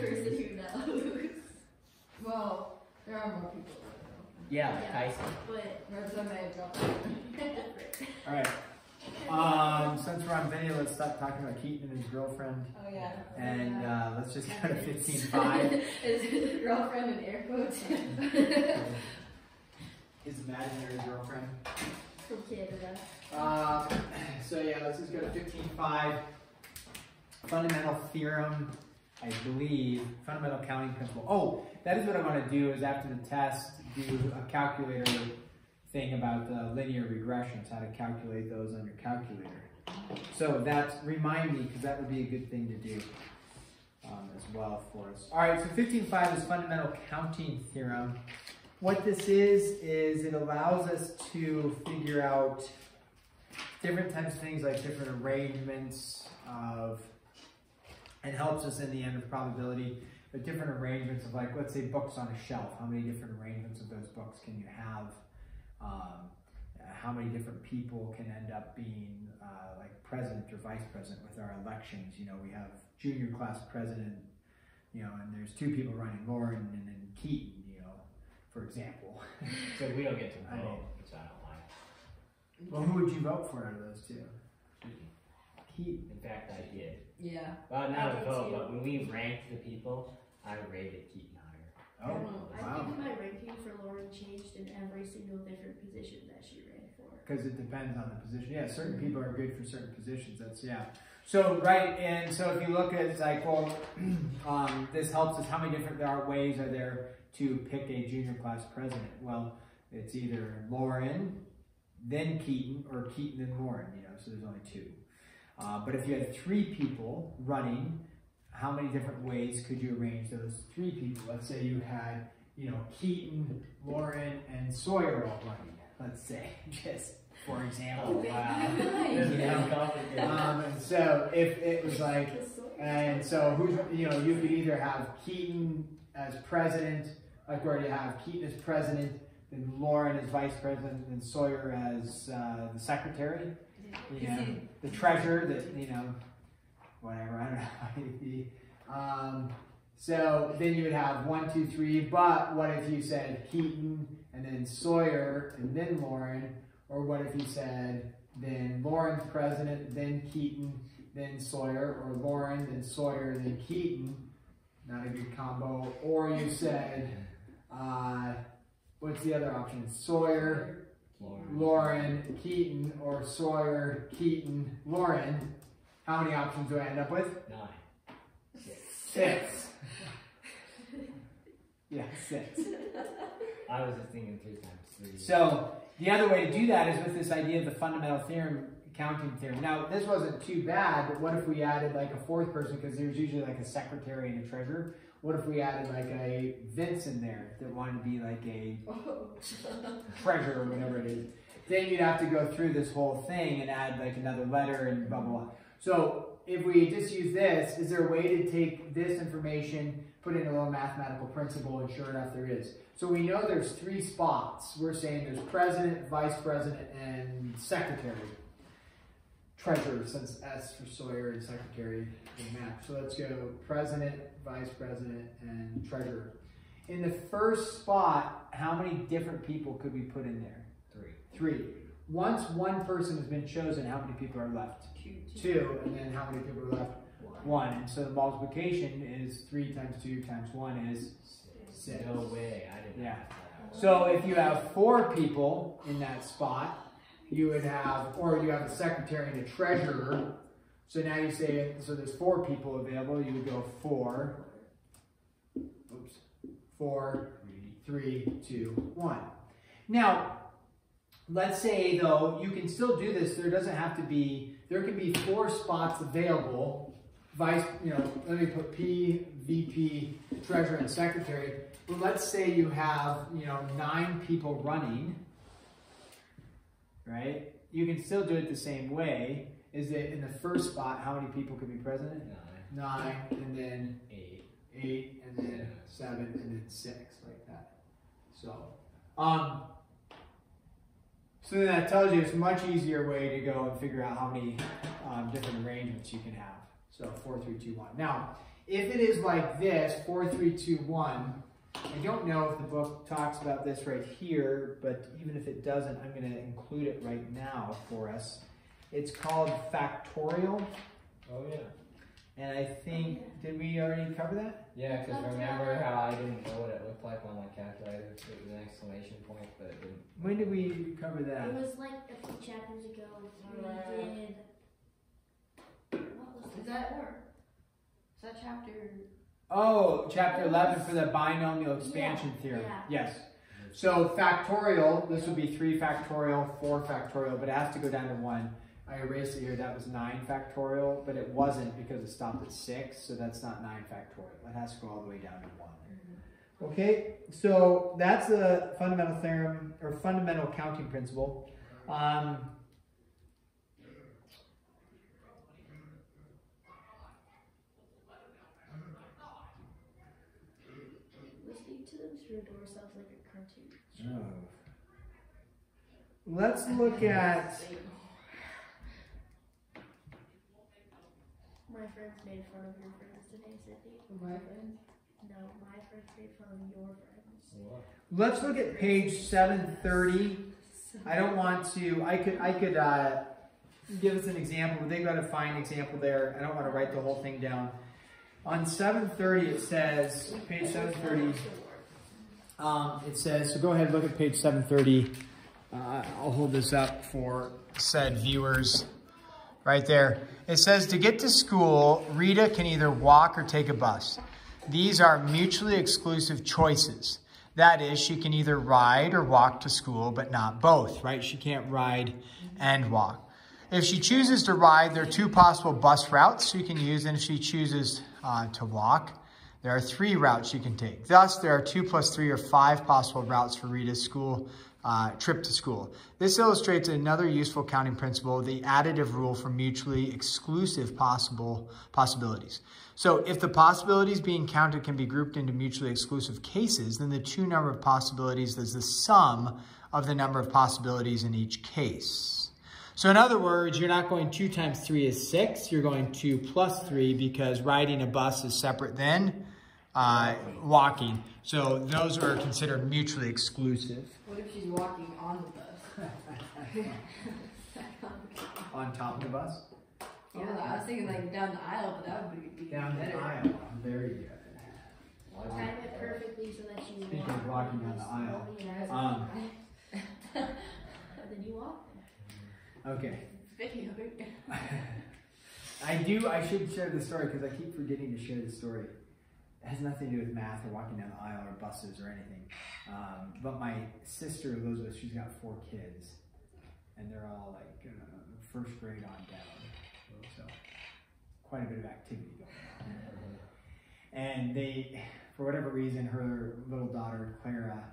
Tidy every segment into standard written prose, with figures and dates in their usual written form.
person who knows. Well, there are more people. Yeah, Tyson. But Representative Johnson. All right. Since we're on video, let's stop talking about Keaton and his girlfriend. Oh yeah. And let's just go to 15.5. His girlfriend in air quotes. His imaginary girlfriend. from Canada. So yeah, let's just go to 15.5. Fundamental theorem, I believe. Fundamental counting principle. Oh, that is what I want to do is after the test, do a calculator thing about linear regressions, how to calculate those on your calculator. So that's, remind me, because that would be a good thing to do as well for us. All right, so 15.5 is fundamental counting theorem. What this is it allows us to figure out different types of things like different arrangements of, and helps us in the end of probability, but different arrangements of, like, let's say books on a shelf. How many different arrangements of those books can you have? How many different people can end up being like president or vice president with our elections? You know, we have junior class president, you know, and there's two people running, Lauren and then Keaton, you know, for example. So we don't get to vote, which I don't like. Well, who would you vote for out of those two? Keaton. In fact, I did. Yeah. Well, not I a did vote, too. but when we ranked the people, I rated Keaton higher. Oh, I wow. think my ranking for Lauren changed in every single different position that she ran for. Because it depends on the position. Yeah, certain people are good for certain positions. That's, yeah. So, right, and so if you look at it, it's like, well, this helps us. How many different ways are there to pick a junior class president? Well, it's either Lauren, then Keaton, or Keaton and Lauren, you know, so there's only two. But if you had three people running, how many different ways could you arrange those three people? Let's say you had, you know, Keaton, Lauren, and Sawyer all running. Let's say, just for example. Oh, wow. You know? And so if it was like, and so who's, you know, you could either have Keaton as president, like where you have Keaton as president, then Lauren as vice president, and Sawyer as the secretary, you know, the treasurer, that, you know, whatever, I don't know how you'd be. So then you would have 1, 2, 3, but what if you said Keaton and then Sawyer and then Lauren? Or what if you said then Lauren's president, then Keaton, then Sawyer, or Lauren, then Sawyer, then Keaton? Not a good combo. Or you said, what's the other option? Sawyer, Lauren, Keaton, or Sawyer, Keaton, Lauren. How many options do I end up with? 9. 6. Yeah, 6. I was just thinking 3 times 3. So the other way to do that is with this idea of the fundamental theorem, counting theorem. Now, this wasn't too bad, but what if we added like a fourth person, because there's usually like a secretary and a treasurer. What if we added like a Vince in there that wanted to be like a treasurer or whatever it is? Then you'd have to go through this whole thing and add like another letter and blah, blah, blah. So if we just use this, is there a way to take this information, put in a little mathematical principle, and sure enough there is. So we know there's 3 spots. We're saying there's president, vice president, and secretary. Treasurer, since S for Sawyer and secretary would match. So let's go president, vice president, and treasurer. In the first spot, how many different people could we put in there? 3. Once one person has been chosen, how many people are left? 2. And then how many people are left? 1. And so the multiplication is 3 times 2 times 1 is 6. No way, I didn't. Yeah. So if you have 4 people in that spot, you would have, or you have a secretary and a treasurer. So now you say, so there's 4 people available. You would go 4, 4, 3, 2, 1. Now, let's say though, you can still do this. There doesn't have to be, there can be 4 spots available. Vice, you know, let me put P, VP, treasurer, and secretary. But let's say you have, you know, 9 people running, right? You can still do it the same way. Is that in the first spot, how many people could be president? 9, and then 8, and then 7, and then 6, like that. So, so then that tells you it's a much easier way to go and figure out how many different arrangements you can have. So 4, 3, 2, 1. Now, If it is like this, 4, 3, 2, 1, I don't know if the book talks about this right here, but even if it doesn't, I'm going to include it right now for us. It's called factorial. Oh, yeah. And I think, did we already cover that? Yeah, because remember how I didn't know what it looked like on my calculator? It was an exclamation point, but it didn't. When did we cover that? It was like a few chapters ago. We did. What was Is the that- four? Is that chapter? Oh, chapter 11 for the binomial expansion theorem. yeah. Yes. So factorial, this would be 3 factorial, 4 factorial, but it has to go down to 1. I erased it here, that was 9 factorial, but it wasn't because it stopped at 6, so that's not 9 factorial. It has to go all the way down to 1. Okay, so that's a fundamental theorem, or fundamental counting principle. Listening to them through a door sounds like a cartoon. Oh. Let's look at... My friends made fun of your friends today, Sydney. My friend. No, my friends made fun of your friends. What? Let's look at page 730. I don't want to, I could give us an example, but they've got to find an example there. I don't want to write the whole thing down. On 730 it says, page 730, it says, so go ahead and look at page 730. I'll hold this up for said viewers. Right there. It says to get to school, Rita can either walk or take a bus. These are mutually exclusive choices. That is, she can either ride or walk to school, but not both, right? She can't ride and walk. If she chooses to ride, there are 2 possible bus routes she can use, and if she chooses to walk, there are 3 routes she can take. Thus, there are 2 plus 3 or 5 possible routes for Rita's trip to school. This illustrates another useful counting principle, the additive rule for mutually exclusive possibilities. So if the possibilities being counted can be grouped into mutually exclusive cases, then the true number of possibilities is the sum of the number of possibilities in each case. So in other words, you're not going 2 times 3 is 6, you're going 2 plus 3 because riding a bus is separate than walking. So those are considered mutually exclusive. What if she's walking on the bus? On top of the bus? Yeah, I was thinking like down the aisle, but that would be Down better. the aisle. Very good. Time it perfectly so that you Speaking of walking down the aisle. Yeah. And then you walk. Okay. Video. I should share the story because I keep forgetting to share the story. It has nothing to do with math or walking down the aisle or buses or anything. But my sister Elizabeth, she's got 4 kids, and they're all like 1st grade on down. So quite a bit of activity going on. And they, for whatever reason, her little daughter Clara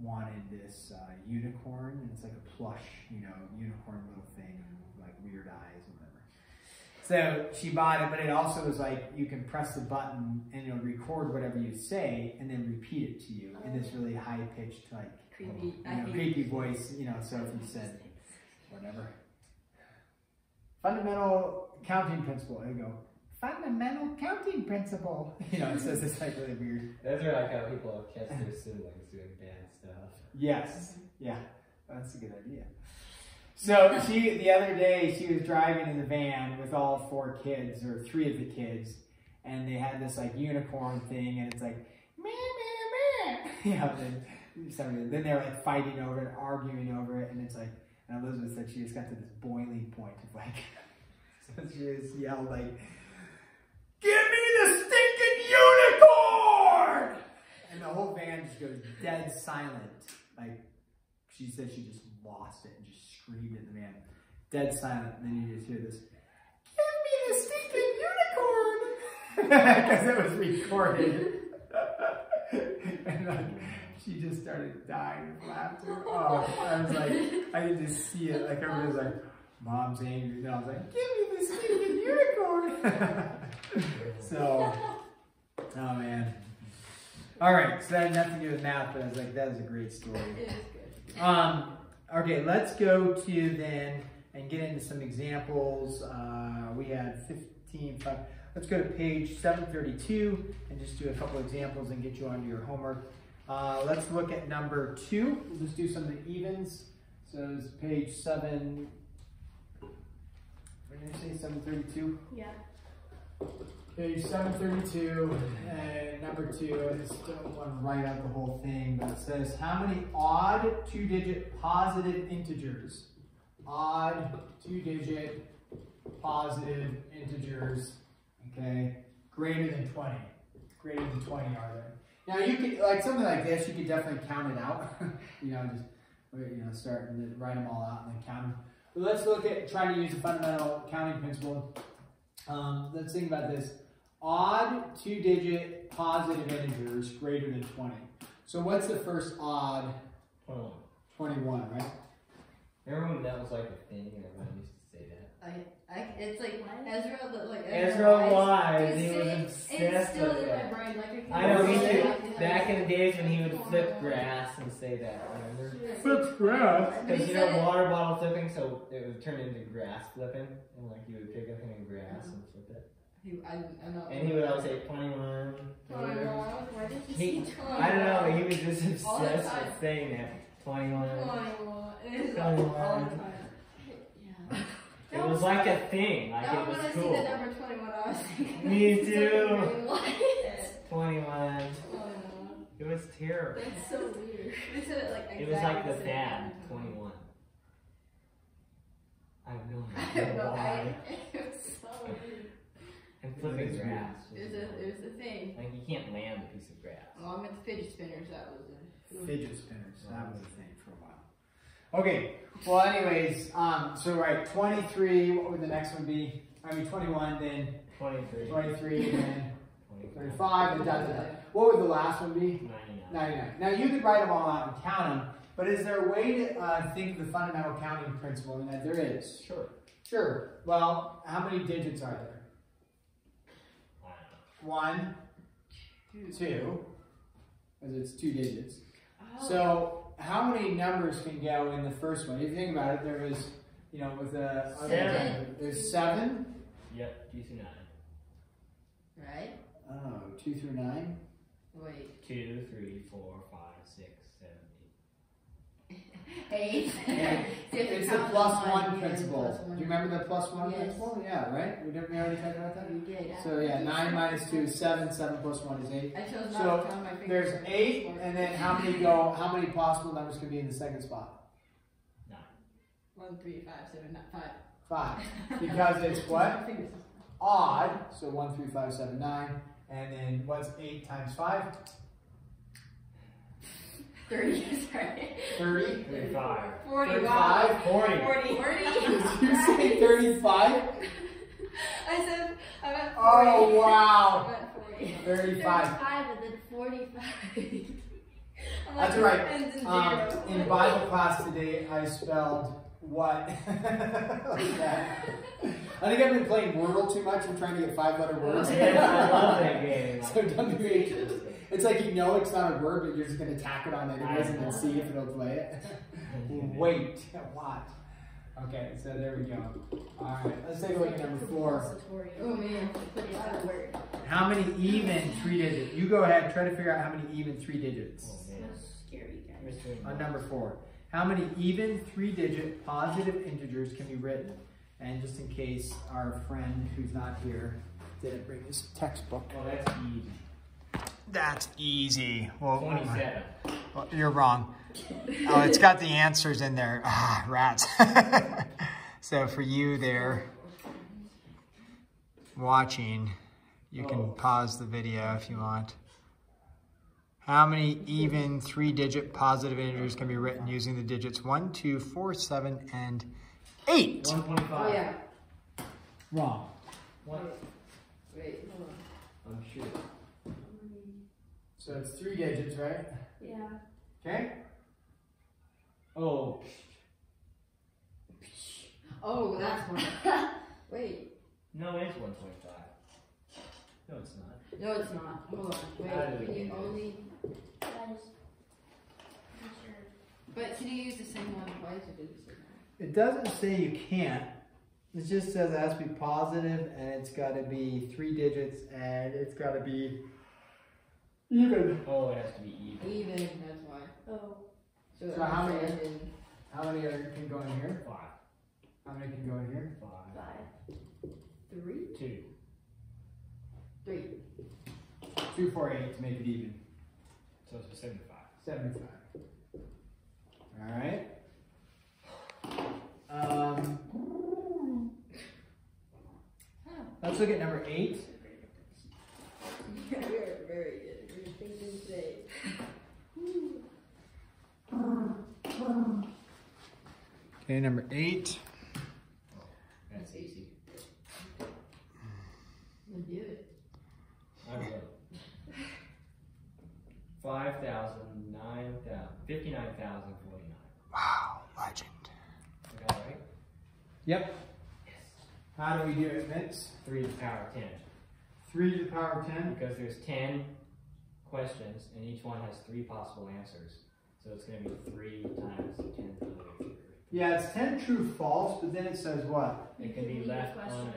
wanted this unicorn, and it's like a plush, unicorn little thing, like weird eyes and whatever. So she bought it, but it also was like you can press the button and it'll record whatever you say and then repeat it to you in this really high pitched, like creepy voice. So if you said whatever, fundamental counting principle, there you go. Fundamental counting principle. It says it's like really weird. Those are like how people catch their siblings doing bad stuff. Yes. Yeah. That's a good idea. So the other day, she was driving in the van with all 4 kids, or 3 of the kids, and they had this like unicorn thing, and it's like, meh, meh, meh. Then they're like fighting over it, arguing over it, and it's like, and Elizabeth said she just got to this boiling point of like, so she just yelled like, "Give me the stinking unicorn!" And the whole van just goes dead silent. Like, she said she just lost it and just screamed at the van. Dead silent. And then you just hear this, "Give me the stinking unicorn!" Because it was recorded. And like, she just started dying of laughter. Oh, I was like, I could just see it. Like, everybody was like, "Mom's angry." And I was like, "Give me the stinking unicorn!" So, oh man. All right, so that had nothing to do with math, but I was like, that is a great story. It is good. Okay, let's go to then and get into some examples. We had 15. let's go to page 732 and just do a couple examples and get you onto your homework. Let's look at number 2. We'll just do some of the evens. So it's page 7. What did you say, 732? Yeah. Page 732, and number 2, I just don't want to write out the whole thing, but it says, how many odd 2-digit positive integers, odd 2-digit positive integers, okay, greater than 20 are there? Now you could, like something like this, you could definitely count it out, just start and then write them all out and then count them. But let's look at trying to use the fundamental counting principle. Let's think about this. Odd 2-digit positive integers greater than 20. So what's the first odd? 21. 21, right? Remember when that was like a thing and everyone used to say that? It's like What? Ezra Wise, he was It's obsessed still with in that. my brain. Like I know, me too. Like, Back in the days when he would flip grass and say that, remember? Flips grass. Because water bottle flipping, so it would turn into grass flipping, and like you would pick a thing of grass and flip it. I know. And he would always say 21. Why did you He, say I don't know, but he was just All the obsessed time. with saying that. 21. 21. It is 21. all the time. Yeah. It was like a thing, like Now it when was I see cool. the number 21, I was thinking. Me it's like too. a green light. 21. It was terrible. That's so weird. They said it like It was like exactly the same fad, time. 21. I have no I don't idea know. why. It was so weird. And flipping grass. It was a thing. Like you can't land a piece of grass. Well, I'm at the fidget spinners. That was it. Fidget spinners. That was a thing for a while. Okay. Well, anyways, so right, 23. What would the next one be? I mean, 21, then 23. 23, then 25. 35, and da da da. What would the last one be? 99. 99. Now you could write them all out and count them, but is there a way to think of the fundamental counting principle? And that there is. Sure. Sure. Well, how many digits are there? I don't know. 1, 2, because it's 2 digits. Oh. So how many numbers can go in the first one? If you think about it, there is, with the there's 7. Yep, 2 through 9. Right? Oh, 2 through 9. Wait. 2, 3, 4, 5, 6, 7, 8. Yeah. It's the plus 1 principle. Do you remember the plus 1 Yes. principle? Yeah, right? We already talked about that? We did. So yeah, 9 minus 2 is 7, 7 plus 1 is 8. I chose not So, to count my fingers. There's 8, and then how many possible numbers can be in the second spot? 9. 1, 3, 5, 7, 9, 5. Because it's what? My fingers. Odd, so 1, 3, 5, 7, 9. And then what's 8 times 5? 30, sorry. 30. 35. 40, 35. wow. 40. 40. Did you say 35? I said, I meant 40. Oh, wow. I meant 40. 35. 35 and then 45. I'm That's like, right. ends in zero. In Bible class today, I spelled what? Like that. I think I've been playing Wordle too much and trying to get 5-letter words. Yeah, I love that game. So WH. It's like it's not a word, but you're just going to tack it on anyways and then see if it'll play it. Wait, what? Okay, so there we go. All right, let's take a look at number 4. Oh man. Put it on a word. How many even 3 digits? You go ahead, try to figure out how many even 3 digits. Oh, man. That's scary, guys. On number 4. How many even 3-digit positive integers can be written? And just in case our friend who's not here didn't bring his textbook. Oh, that's easy. That's easy. Well, 27. well, you're wrong. Oh, it's got the answers in there. Ah, rats. So for you there watching, you can pause the video if you want. How many even 3-digit positive integers can be written using the digits 1, 2, 4, 7, and 8? 125. Oh yeah. Wrong. What? Wait, hold on. I'm sure. So it's 3 digits, right? Yeah. Okay. Oh. Oh, that's one. Wait. No, it's 125. No, it's not. No, it's not. Hold on. How do Wait. we Can you do only? Guys. I'm sure. But can you use the same one twice or do the same one? It doesn't say you can't. It just says it has to be positive, and it's got to be 3 digits, and it's got to be even. Oh, it has to be even. Even, that's why. Oh. So, So how many- and How many can go in here? 5. How many can go in here? 5. 5. 3? 2. 3. 2, 4, 8 to make it even. So it's 75. 75. All right. Let's look at number 8. We are very good. We're thinking today. Okay, number 8. That's easy. We'll do it. I will. 59,049. Wow, legend. I got it right? Yep. How do we do it, Vince? 3 to the power of 10. 3 to the power of 10. Because there's 10 questions, and each one has 3 possible answers. So it's going to be 3 times 10 to the power. Yeah, it's 10 true false, but then it says what? It can be left unanswered.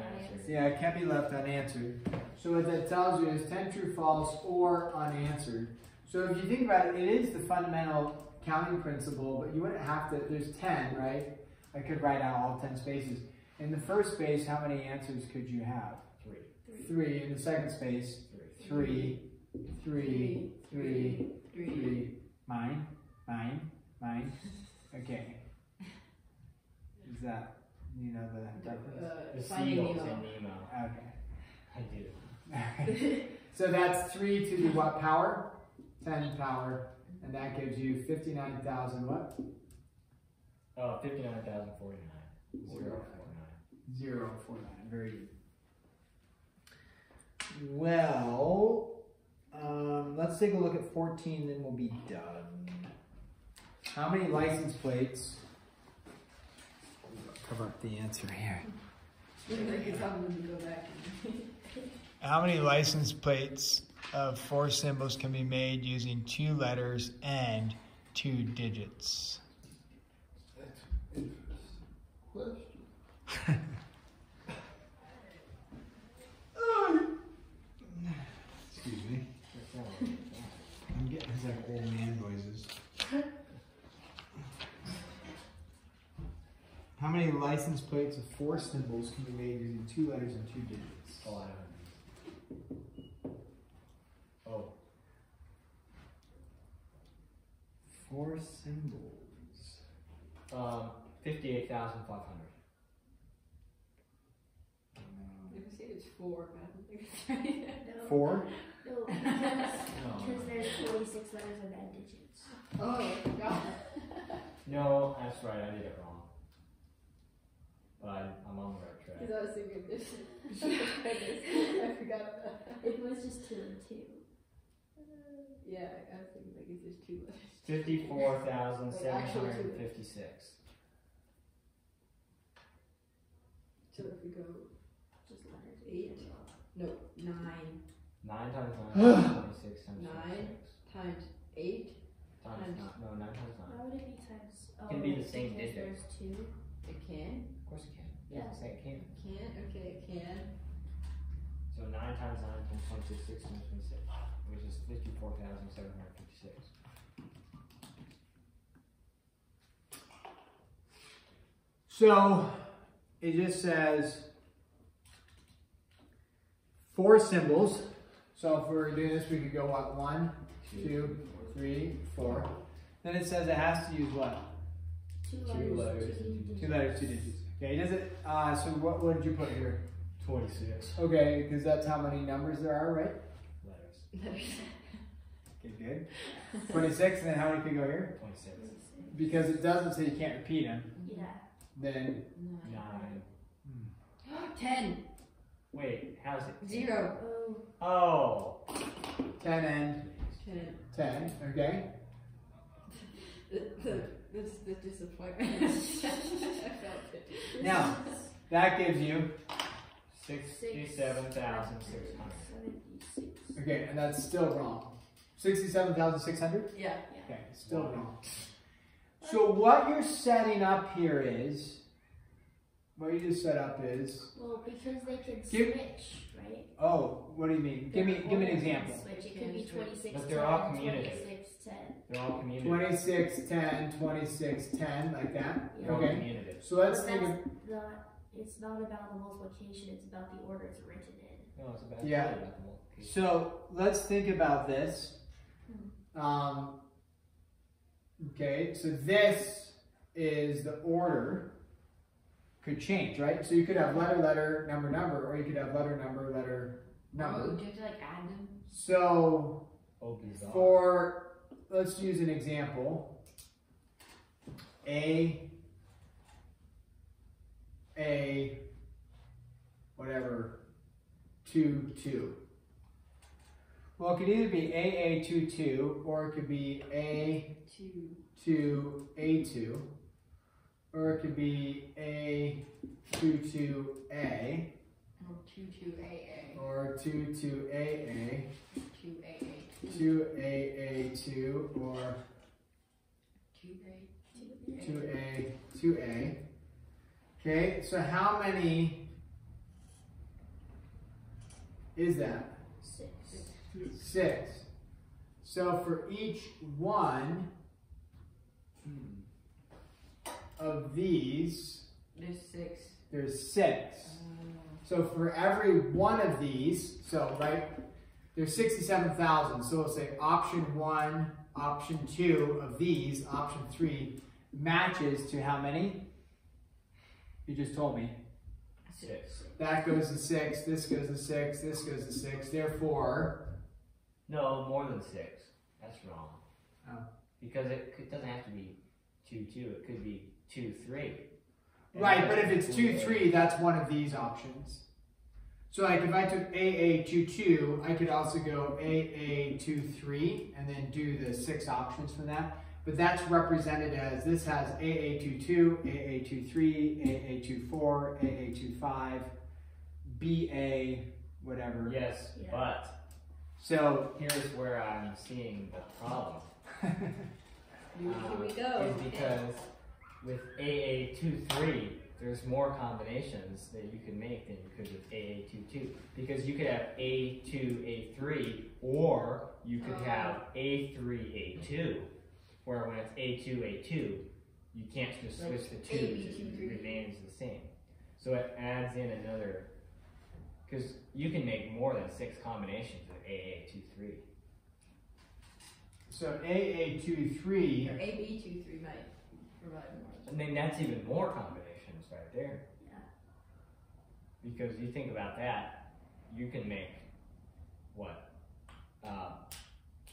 Yeah, it can't be left unanswered. So what that tells you is 10 true false or unanswered. So if you think about it, it is the fundamental counting principle, but you wouldn't have to, there's 10, right? I could write out all 10 spaces. In the first space, how many answers could you have? 3. 3. In the second space, 3. 3. 3. 3. Mine. Okay. Is that, you know, the reference? The Finding seagulls Nemo. in Nemo. Okay. I did it. So that's 3 to the what power? 10 power. And that gives you 59,000 what? Oh, 59,049. 049. 049. Very good. Well, let's take a look at 14, then we'll be done. How many license plates? Cover up the answer here. How many license plates of 4 symbols can be made using 2 letters and 2 digits? Excuse me. I'm getting these like old man voices. How many license plates of 4 symbols can be made using 2 letters and 2 digits? Oh, I don't know. Oh. 4 symbols. 58,500. If I say it's 4, I don't think it's right. No. 4? No, because there's 46 letters and 9 digits. Oh, God. No, that's right. I did it wrong. But I'm on the right track. Because I was thinking this. I forgot about that. It was just 2 and 2. Yeah, I was thinking like it's just 2 letters. 54,756. So if we go Just letters. 8, no, 9 9 times 9 is 26 times 9 26. times 8, Times times- 9. No, 9 times 9. Why would it be times? Oh, Can be the same because digit. There's 2. it can. Of course it can. Yeah. Say it can. Can, okay, it can. So 9 times 9 times 26, 6 times 26, which is 54,756. So it just says 4 symbols. So if we were doing this, we could go what? 1, 2, 3, 4. Then it says it has to use what? 2 letters, letters, 2 2 digits. 2 letters, 2 digits. Okay, does it? So what did you put here? 26 Okay, because that's how many numbers there are, right? letters. Okay, good. 26, and then how many could go here? 26. Because it doesn't say you can't repeat them. Yeah. Then 9. 10, Wait, how's it? 0, Oh. Oh! 10 and 10. 10, okay? The disappointment. I felt it. Now, that gives you, 67,600. 76. okay, and that's still wrong. 67,600? Yeah. Okay, still wrong. So what you're setting up here is, what you just set up is. Well, because they can Give- switch, right? Oh, what do you mean? Give me an example. Switch. It could be 26, But they're all 10, commutative. 26, 10. They're all commutative. 26, 10, 26, 10, like that. Yeah. They're all Okay. commutative. So let's But think of. it's not about the multiplication, it's about the order it's written in. No, it's about Yeah. really about the multiplication. So let's think about this. Okay, so this is the order. Could change, right? So you could have letter, letter, number, number, or you could have letter, number, letter, Oh, number. do you have to like add them? So Oh, bizarre. for, let's use an example. Whatever, 2, 2. Well, it could either be AA 2, 2, or it could be A 2, A2, or it could be A 2, 2, A, Or 2 AA. or 2, 2, AA, 2 AA. 2 AA 2, or 2A. 2A 2A. Okay, so how many is that? 6. 6. So for each one of these, There's 6. there's 6. So for every one of these, so right, there's 67,000. So we'll say option 1, option 2 of these, option 3 matches to how many? You just told me. 6. That goes to 6, this goes to 6, this goes to 6. Therefore, No, more than 6. That's wrong. Oh. Because doesn't have to be 2, 2. It could be 2, 3. And right, then but if it's 2, 2A. 3, that's one of these options. So like if I took AA 2, 2, I could also go AA 2, 3, and then do the 6 options from that. But that's represented as, this has AA 2, 2, AA 2, 3, AA 2, 4, AA 2, 5, BA, whatever. Yes, Yeah. but So, here's where I'm seeing the problem. Here we go. Is because with AA 2, 3, there's more combinations that you can make than you could with AA 2, 2. Because you could have A2, A3, or you could have A3, A2. Where when it's A2, A2, you can't just switch the 2s, AB2, it remains the same. So it adds in another, because you can make more than 6 combinations of AA 2, 3. so AA 2, 3. Or AB 2, 3 might provide more. And then that's even more combinations right there. Yeah. Because you think about that, you can make, what,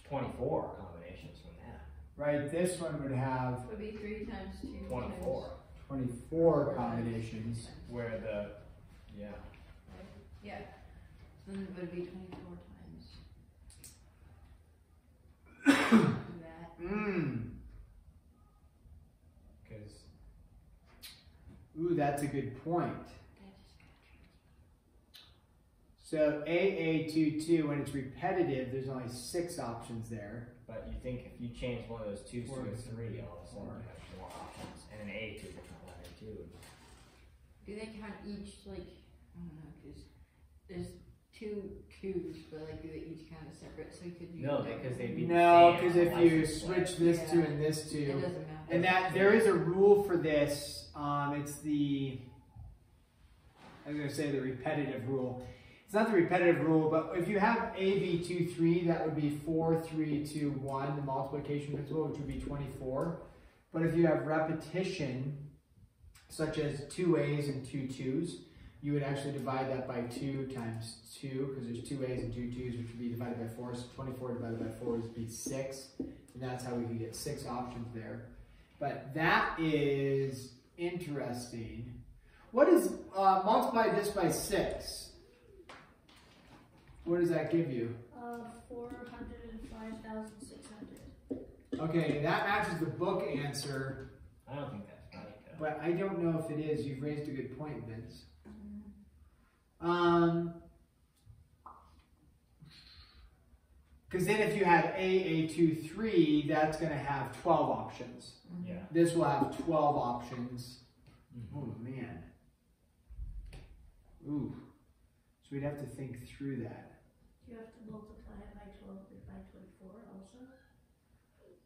24 combinations from that. Right, this one would have Would be 3 times 2. 24. 24 combinations. Where the, yeah. Yeah. So then it would be 24 times. that. Because, Ooh, that's a good point. That just got So AA 2, 2, when it's repetitive, there's only 6 options there. but you think if you change one of those 2s to Four. a 3, all of a sudden you have more options. And an A to a different letter too. Do they count each, like, I don't know, because there's 2 2s, but like, do they each count as separate? So you could do. No, because they'd be No, the same because if you license plate. switch this Yeah. 2 and this It 2, doesn't matter. and that there is a rule for this. It's the, I was going to say the repetitive rule. It's not the repetitive rule, but if you have AB 2, 3, that would be 4, 3, 2, 1, the multiplication principle, which would be 24. But if you have repetition, such as 2 A's and 2 2's, you would actually divide that by 2 times 2, because there's 2 A's and 2 2's, which would be divided by 4. So 24 divided by 4 would be 6. And that's how we can get 6 options there. But that is interesting. What is, multiply this by 6? What does that give you? 405,600. Okay, that matches the book answer, I don't think that's right though. but I don't know if it is. You've raised a good point, Vince. Because then if you have AA 2, 3, that's going to have 12 options. Yeah. This will have 12 options. Oh man. Ooh. So we'd have to think through that. You have to multiply it by 12 by 24 also.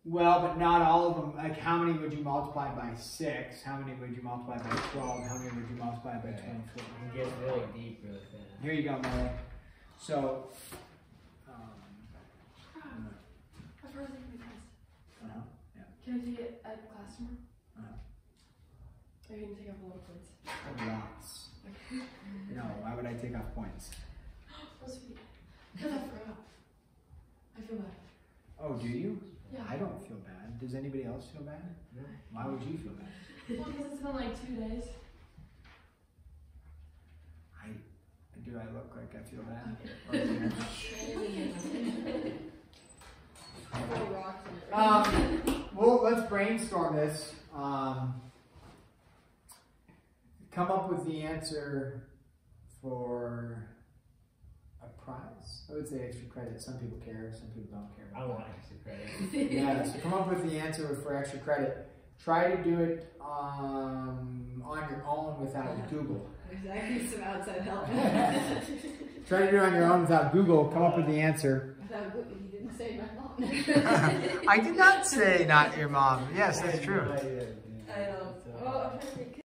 Well, but not all of them. Like, how many would you multiply by 6? How many would you multiply by 12? How many would you multiply by 24? It gets really deep really fast. Here you go, Molly. So, I've heard of the test. yeah. Can I take it at class tomorrow? Uh-huh. Or you can take off a lot of points. Lots. No, why would I take off points? Oh, sweet. Because I forgot. I feel bad. Oh, do you? Yeah. I don't feel bad. Does anybody else feel bad? No. Why would you feel bad? Well, because it's been like 2 days. Do I look like I feel bad? Throw rocks in there. Well, let's brainstorm this. Come up with the answer for a prize. I would say extra credit. Some people care, some people don't care. I want extra credit. Yeah, so come up with the answer for extra credit. Try to do it on your own without Google. Exactly, some outside help. Try to do it on your own without Google. Come up with the answer. Without Google, you didn't say my mom. I did not say not your mom. Yes, that's true. I know. Oh, I'm trying to think.